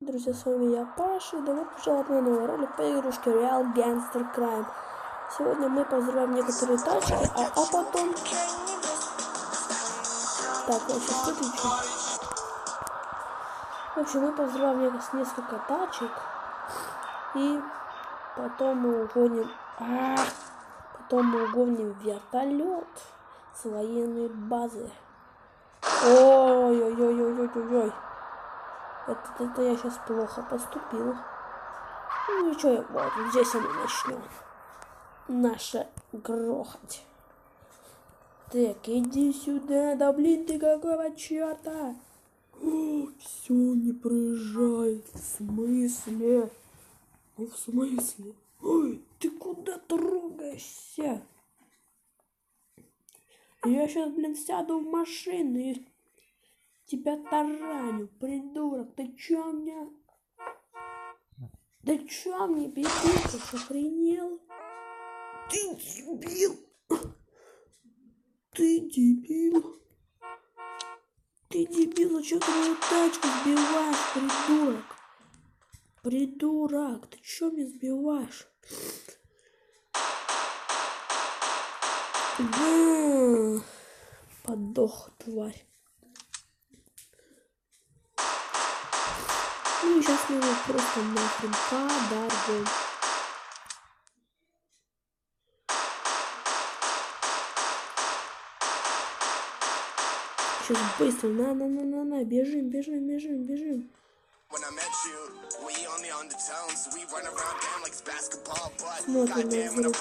Друзья, с вами я, Паша, и добро пожаловать на новый ролик по игрушке Real Gangster Crime. Сегодня мы поздравим некоторые тачки, а потом... Так, я сейчас выключу. В общем, мы поздравим несколько тачек, и потом мы угоним... Потом мы угоним вертолет с военной базы. Ой-ой-ой-ой-ой-ой-ой. Это я сейчас плохо поступил. Ну и что, вот здесь мы начнем наше грохоть. Так, иди сюда, да блин, ты какого черта? Все, не проезжай. В смысле? Ну в смысле? Ой, ты куда трогаешься? Я сейчас, блин, сяду в машину и тебя тараню, придурок. Ты чё мне? Да чё мне бегишь, охренел? Ты дебил! Ты дебил! Ты дебил, а чё ты мою тачку сбиваешь, придурок? Придурок, ты чё мне сбиваешь? Подох, тварь. Ну и сейчас мы его просто нахрен подорвем. Сейчас быстро, на, бежим. Смотрим на взрыв.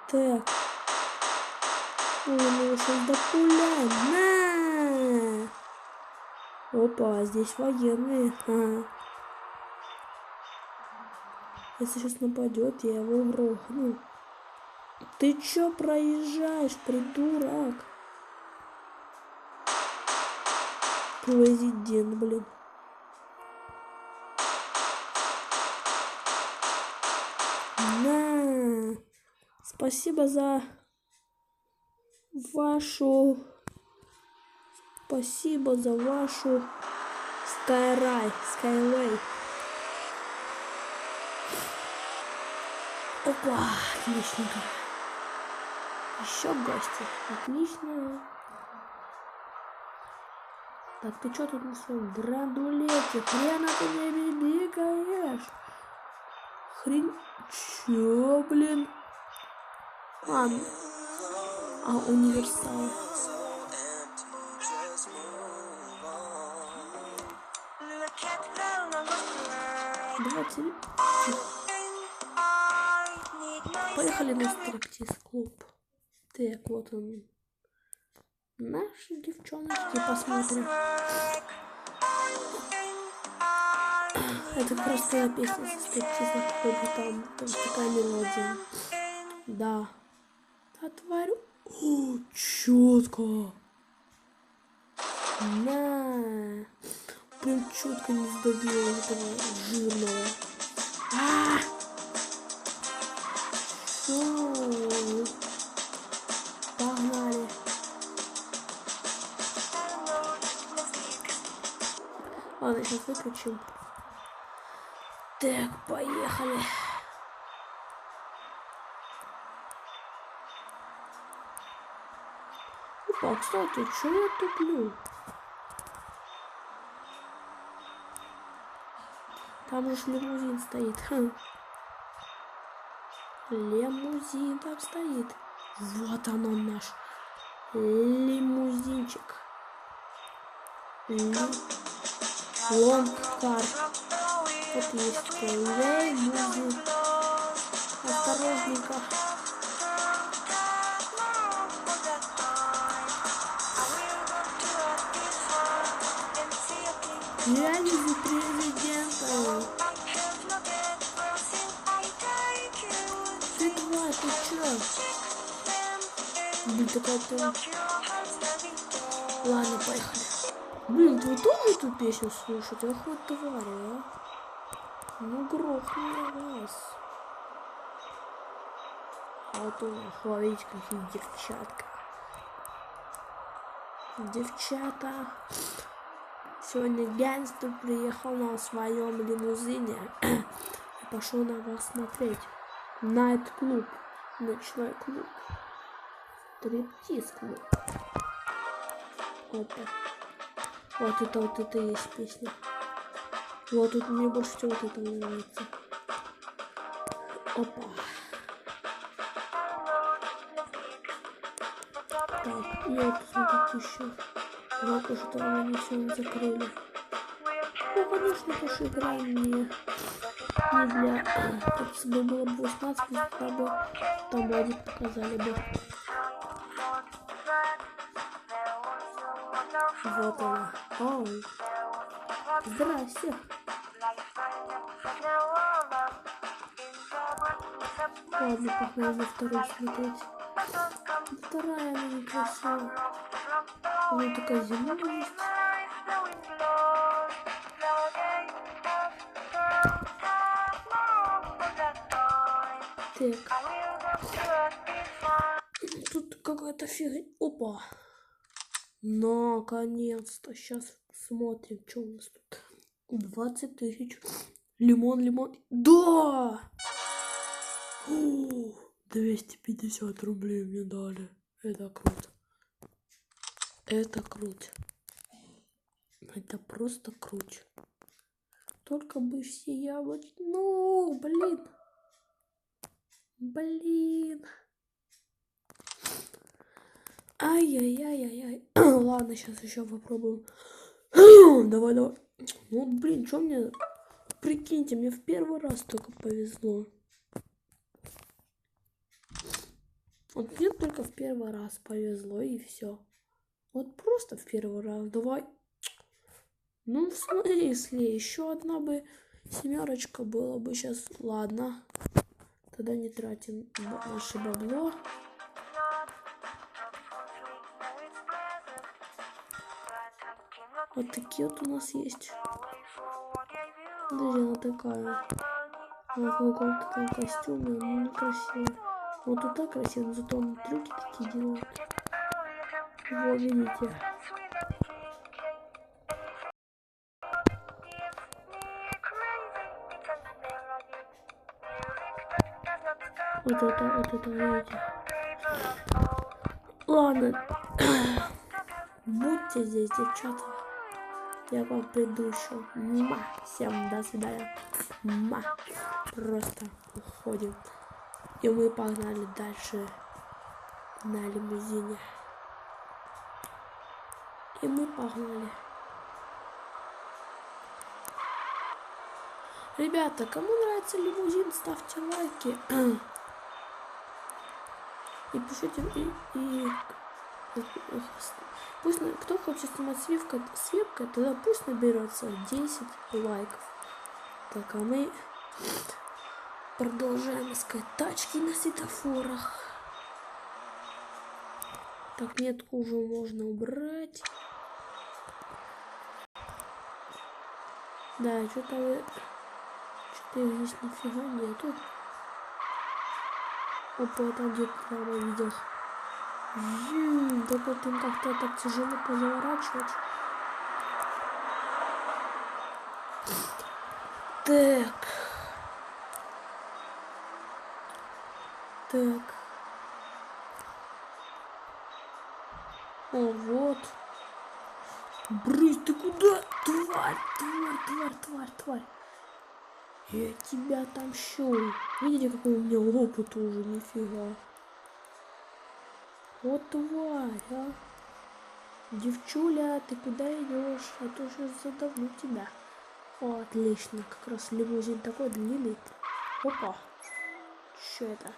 Так. Ой, мы его сейчас допуляем. На! Опа, здесь военные. Если сейчас нападет, я его грохну. Ты чё проезжаешь, придурок? Президент, блин. На! Спасибо за вашу... Спасибо за вашу Skyway. Опа, отличненько. Еще гости. Отлично. Так, ты что тут на своем драндулете? Хрена ты не бегаешь? Хрень... Чё, блин? Универсал. Давайте... Поехали на стриптиз-клуб. Так, вот он. Наши девчоночки, посмотрим. Это просто песня со стриптиза какой-то там такая мелодия. Да. Да, тварь. О, чётко. На. Прям чётко не сдавила этого жирного. Погнали. Ладно, сейчас выключим. Так, поехали. Опа, кстати, что я туплю? Там же лимузин стоит. Лимузин там стоит. Вот он наш лимузинчик. Лонгкар. Вот есть такой лимузин. Осторожненько. Я вижу президента. Ты тварь, ты чё? Блин, такая-то... Ладно, поехали. Блин, ты тоже эту песню слушать? Ах, вот тварь, а? Ну, грохни вас. А вот у нас, смотрите, какие девчатка. Девчата. Сегодня гангстер приехал на своем лимузине и пошел на вас смотреть. Найт-клуб. Ночной клуб. Стриптиз-клуб. Опа. Вот это и есть песня. Вот тут мне больше всего вот это нравится. Опа. Так, и вот смотрите еще. Вот уже там они все закрыли. Ну, конечно, тоже игра не для... Если бы было бы 18, там бы один показали бы. Вот она. Оу. Здрасте. Ладно, погнали на вторую смотреть. Вторая, она некрасивая. Она такая зеленая есть. Так. Тут какая-то фигня. Опа. Наконец-то. Сейчас смотрим, что у нас тут. 20 тысяч. Лимон. Да! 250 рублей мне дали. Это круто. Это круто. Это просто круто. Только бы все яблоки. Ну, блин. Ай-яй-яй-яй-яй. Ладно, сейчас еще попробуем. Давай. Ну, блин, что мне... Прикиньте, мне в первый раз только повезло. Вот мне только в первый раз повезло, и все. Вот просто в первый раз. Давай. Ну, в смысле, еще одна бы семерочка была бы сейчас. Ладно. Тогда не тратим наше бабло. Вот такие вот у нас есть. Подожди, она такая. Она в каком-то там костюме, она некрасивая. Вот тут так красиво, но зато он трюки такие делает. Во, видите. Вот это, видите. Ладно. Будьте здесь, девчата. Я вам приду еще. Всем до свидания. Просто уходим. И мы погнали дальше на лимузине. И мы погнали. Ребята, кому нравится лимузин, ставьте лайки. И пишите, пусть, кто хочет снимать свепкой, тогда пусть наберется 10 лайков. Так, а мы продолжаем искать тачки на светофорах. Так, метку уже можно убрать. Да, что-то здесь нифига нету. Опа, там где-то прямо видел. Только им как-то так тяжело позаворачивать. Так. О, вот. Брысь, ты куда? Тварь. Я тебя отомщу. Видите, какой у меня опыт уже, нифига. Вот тварь, а. Девчуля, ты куда идешь? А то сейчас задавлю тебя. О, отлично, как раз лимузин такой длинный. Опа. Что это?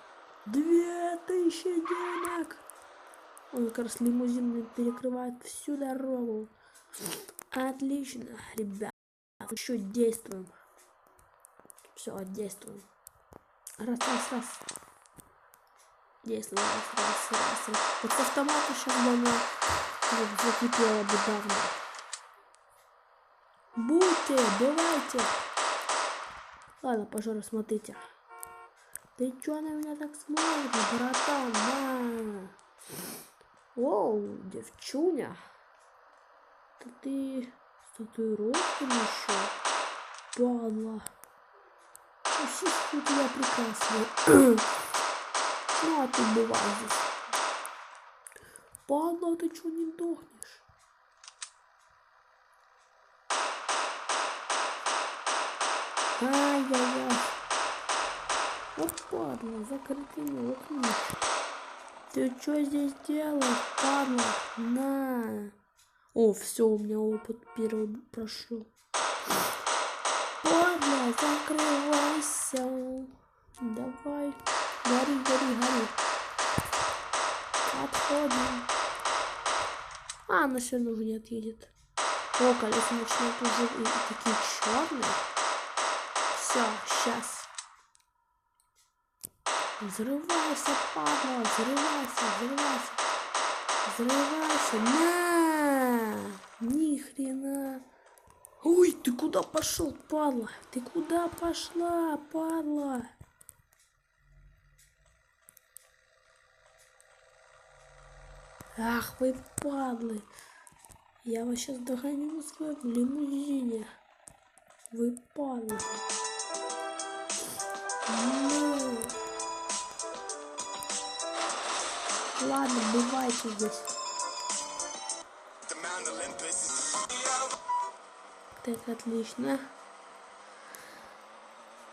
2000 денег. Он как раз лимузин перекрывает всю дорогу. Отлично, ребят. Еще действуем. Все, действуем. Раз. Действуем. Раз. Вот с автомата сейчас давно закипела бы давно. Будьте, давайте. Ладно, пожалуйста, смотрите. Ты чё на меня так смотришь, братан? На. Оу, девчуня. Да ты с татуировками еще? Падла. Сиськи у тебя прекрасные. Ну, а ты бывай здесь. Падла, ты чё не дохнешь? Ай-яй-яй. Вот падла, закрытыми окнами. Ты чё здесь делаешь, падла? На. О, все, у меня опыт первый прошел. Падла, закрывайся. Давай. Гори, гори, гори. Отходим. А, она все равно уже не отъедет. О, колеса начинают уже и такие черные. Все, сейчас. Взрывайся, падла, взрывайся, взрывайся. Взрывайся. На! Ни хрена. Ой, ты куда пошел, падла? Ты куда пошла, падла? Ах вы падлы. Я вас сейчас догоню на своем лимузине. Вы падлы. Ну. Ладно, бывайте здесь. Так, отлично.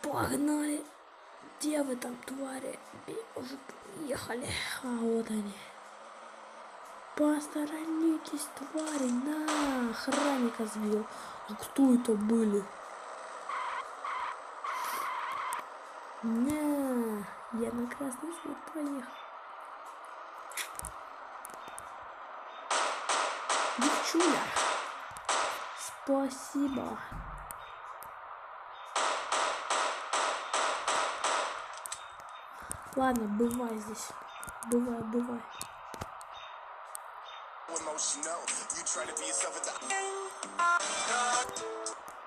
Погнали. Где вы там, твари? Уже приехали. А вот они. Посторонитесь, твари. На, охранника сбил. А кто это были? На, я на красный свет проехал. Девчуля. Спасибо. Ладно, бывай здесь. Бывай, бывай.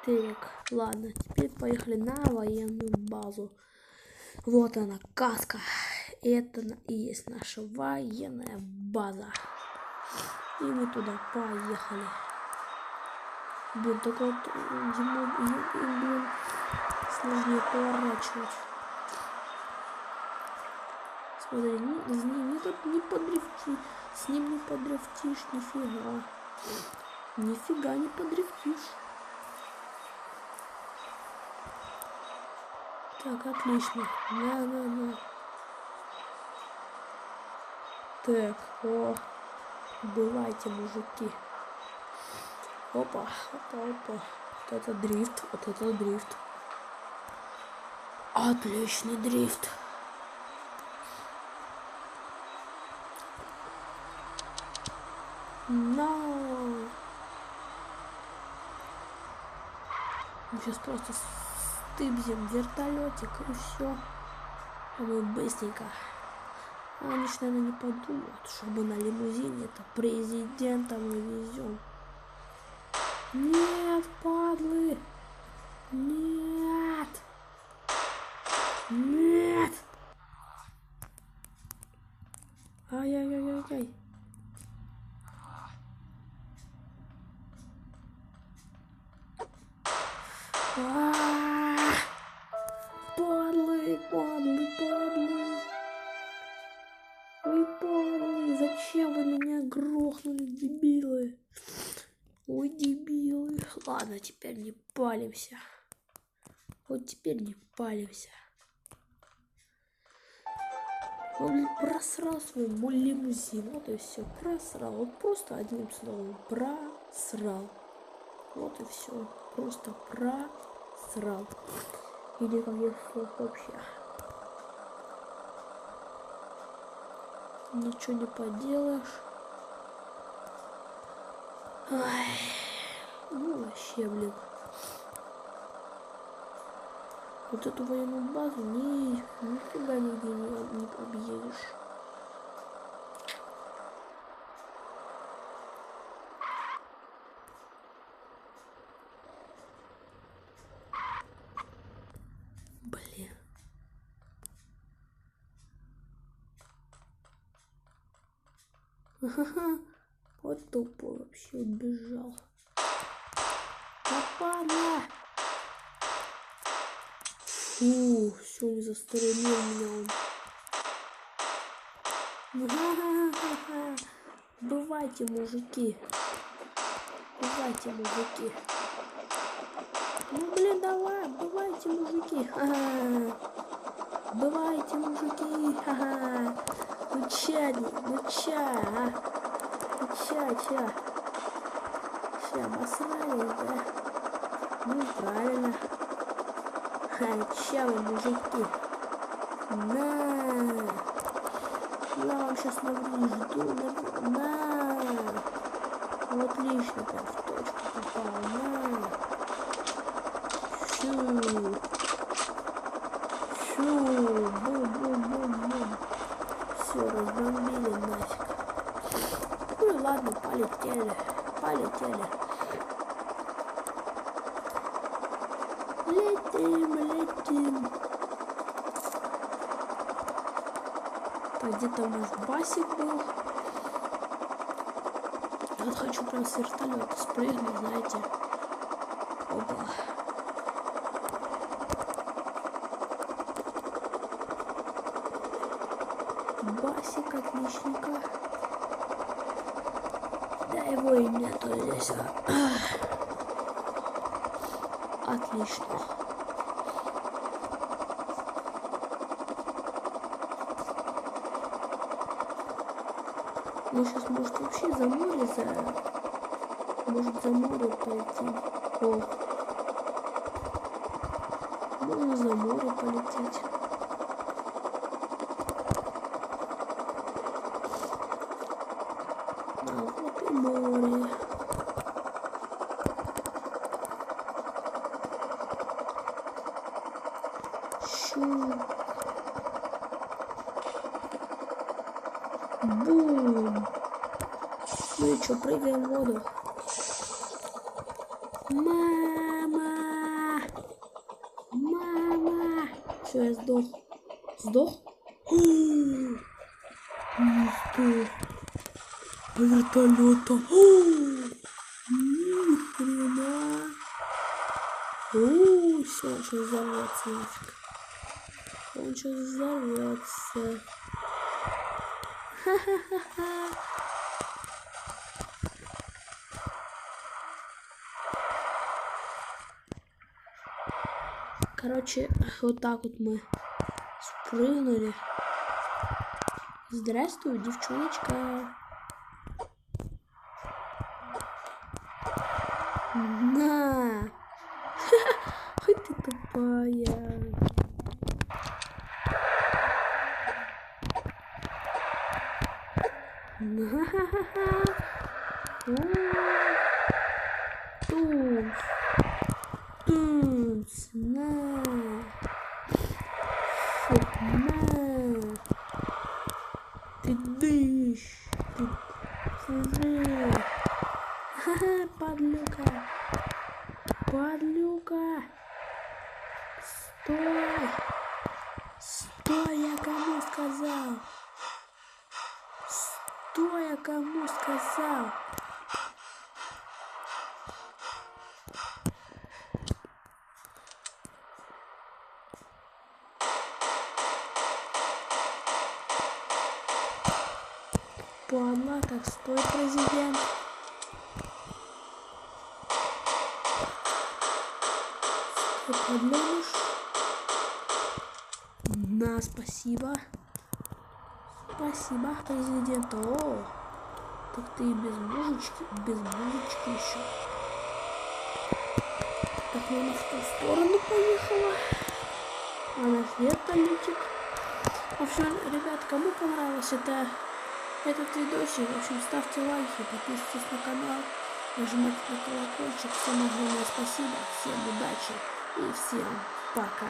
Так, ладно, теперь поехали на военную базу. Вот она, каска. Это и есть наша военная база. И мы туда поехали. Блин, только вот им, блин, сложнее поворачивать. Смотри, с ним тут не подрифтишь. С ним не подрифтишь, нифига. Нифига не подрифтишь. Так, отлично. На. Так, о, бывайте, мужики. Опа. Вот это дрифт, Отличный дрифт. No. Мы сейчас просто стыбзим вертолетик и все. А мы быстренько. А они ж, наверное, не подумают, что мы на лимузине это президента мы везем. Нет, падлы! Нет! Нет! Ай-яй-яй-яй-яй. Падлы! Ой, падлы! Зачем вы меня грохнули, дебилы? Ой, дебилы. Ладно, теперь не палимся. Вот теперь не палимся. Он просрал свой мой лимузин. Вот и все. Просрал. Вот просто одним словом. Просрал. Вот и все. Просто просрал. И никаких слов вообще. Ничего не поделаешь. Ай. Ну вообще, блин. Вот эту военную базу нифига нигде не объедешь. Блин. Ха-ха. Вот тупо вообще убежал. Опа-на! Фу, все, не застрелил меня он. Ха-ха-ха-ха. Бывайте, мужики. Бывайте, мужики. Ну, блин, давай, бывайте, мужики. Ха-ха. Бывайте, мужики. Ха-ха. Ну ча, а? Ну ча? Ща, обосрались, да? Ну, правильно. Ща вы, мужики. На! Я вам сейчас наврежу. На! Ну, отлично, прям в точку попал. На! Щу! Бум-бум-бум-бум. Все, разбомбили нафиг. Ну и ладно, полетели. Летим. Так, где-то у нас басик был. Вот хочу прям с вертолета спрыгнуть, знаете. Опа. Басик, отличненько. Да его и нету здесь. Отлично. Мы сейчас, может, вообще за море Может, за море пойти. О. Можно за море полететь. А вот и море. Бум! Ну и что, прыгаем в воду. Мама! Все, я сдох. Сдох? Не сдох. А вертолета. Ни хрена. Все, он сейчас взорвется нафиг. Он сейчас взорвется. Ха-ха-ха-ха. Короче, вот так вот мы спрыгнули. Здравствуй, девчоночка. На! Ой, ты тупая. Тунц, на. Ты дышь. Ха-ха, подлюка. Стой, я кому сказал? Падла, так стой, президент. Стой, подлюш. На, спасибо. Спасибо, президент. О, так ты без мужички еще. Так, ну она в ту сторону поехала. А наш вертолетик. В общем, ребят, кому понравился этот видосик, в общем, ставьте лайки, подписывайтесь на канал, нажимайте на колокольчик. Всем огромное спасибо, всем удачи и всем пока.